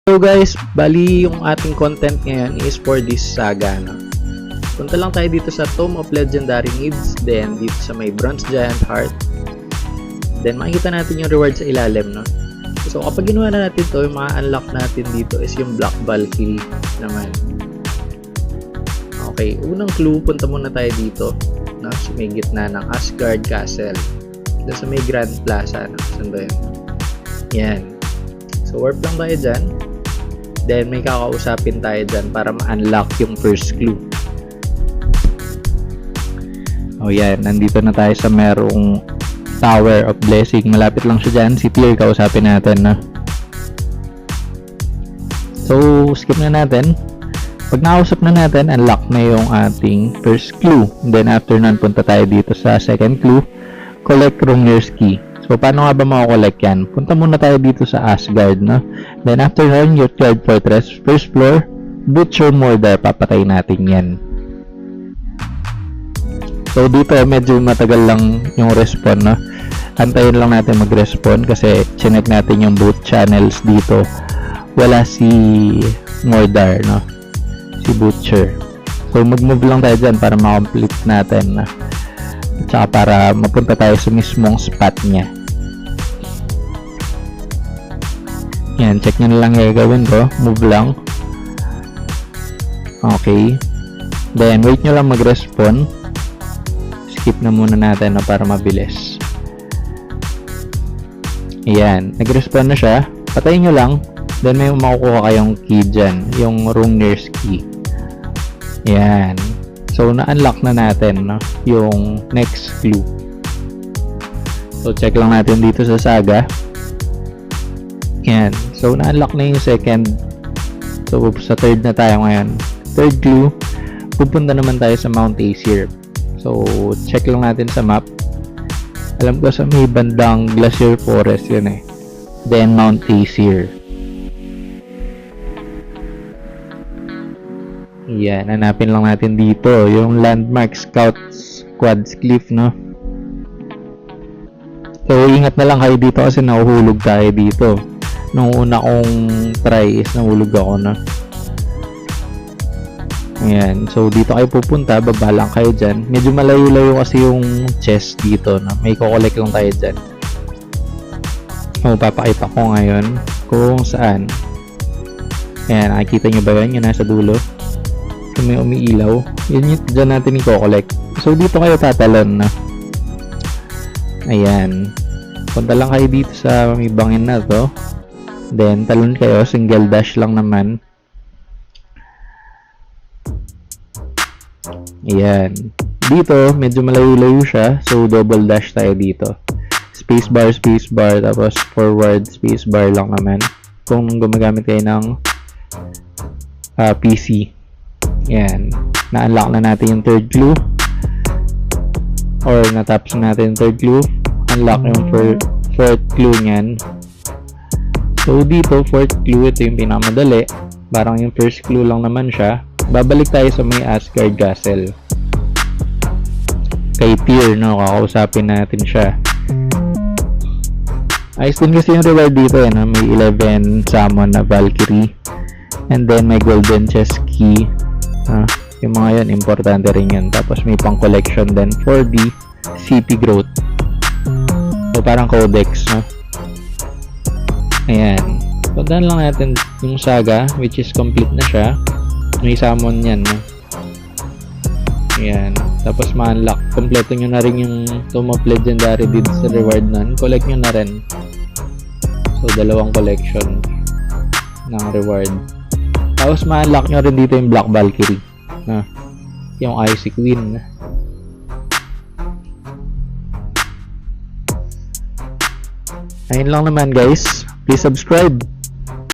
So guys, bali yung ating content ngayon is for this saga, no? Punta lang tayo dito sa Tome of Legendary Needs, then dito sa may Bronze Giant Heart. Then makikita natin yung reward sa ilalim, no? So kapag ginawa na natin to, yung ma-unlock natin dito is yung Black Valkyrie naman. Okay, unang clue, punta muna tayo dito, no? Sa may gitna ng Asgard Castle. Dito sa may Grand Plaza, no? Saan ba yun? Yan. So warp lang tayo dyan. Then may kakausapin tayo dyan para ma-unlock yung first clue. Oh yan, nandito na tayo sa merong Tower of Blessing. Malapit lang siya dyan. Si Tyr kausapin natin, no? So, skip na natin. Pag nakausap na natin, unlock na yung ating first clue. Then after nun, punta tayo dito sa second clue. Collect Hrungnir's Key. So, paano nga ba makakollect yan? Punta muna tayo dito sa Asgard, no? Then, after nun, your third fortress, first floor, Butcher Mordor, papatay natin yan. So, dito, medyo matagal lang yung respawn, no? Antayin lang natin mag-respawn kasi chinek natin yung boot channels dito. Wala si Mordor, no? Si Butcher. So, mag-move lang tayo dyan para ma-complete natin, no? At saka para mapunta tayo sa mismong spot niya. Yan, check nyo na lang yung gagawin ko. Move lang. Okay. Then, wait nyo lang mag-respawn. Skip na muna natin, no, para mabilis. Ayan, nag-respawn na siya. Patayin nyo lang. Then, may makukuha kayong key dyan. Yung Hrungnir's Key. Ayan. So, na-unlock na natin, no, yung next clue. So, check lang natin dito sa saga. Yan. So, na-unlock na yung second. So, sa third na tayo ngayon. Third clue, pupunta naman tayo sa Mount Aesir. So, check lang natin sa map. Alam ko sa may bandang Glacier Forest yun eh. Then, Mount Aesir. Yan, hanapin lang natin dito yung Landmark Scouts Quads Cliff, no? So, ingat na lang kayo dito kasi nahuhulog tayo dito. Nung una kong try is nahulog ako, no? Ayan, so dito kayo pupunta, baba lang kayo dyan. Medyo malayo-layo kasi yung chest dito, no? May kukolek lang tayo dyan. So, papakita ko ngayon kung saan. Ayan, nakikita nyo ba yun? Yung nasa dulo. Kung may umiilaw, yun yung dyan natin i-collect. So, dito kayo tatalon, na. Ayan. Punta lang kayo dito sa may bangin na to. Then, talon kayo. Single dash lang naman. Ayan. Dito, medyo malayo-layo siya. So, double dash tayo dito. Spacebar, spacebar. Tapos, forward, spacebar lang naman. Kung gumagamit kayo ng PC. Yan. Na-unlock na natin yung third clue. Or natapos na natin yung third clue. Unlock yung fourth clue nyan. So, dito, fourth clue, ito yung pinakamadali. Parang yung first clue lang naman siya. Babalik tayo sa may Asgard Castle. Kay Tyr, no? Kakausapin natin siya. Ayos din kasi yung reward dito, eh, no? May 11 summon na Valkyrie. And then, may golden chest key. Yung mga yun, importante rin yun. Tapos may pang collection din for the city growth. So parang codex, no? Ayan. Puntahan lang natin yung saga, which is complete na siya. May summon yan, no? Ayan. Tapos ma-unlock. Kompleto nyo na rin yung Tome of Legendary dito sa reward nun. Collect nyo na rin. So, dalawang collection ng reward. Tapos ma-unlock nyo rin dito yung Black Valkyrie, na yung Icy Queen. Ayun lang naman guys. Please subscribe.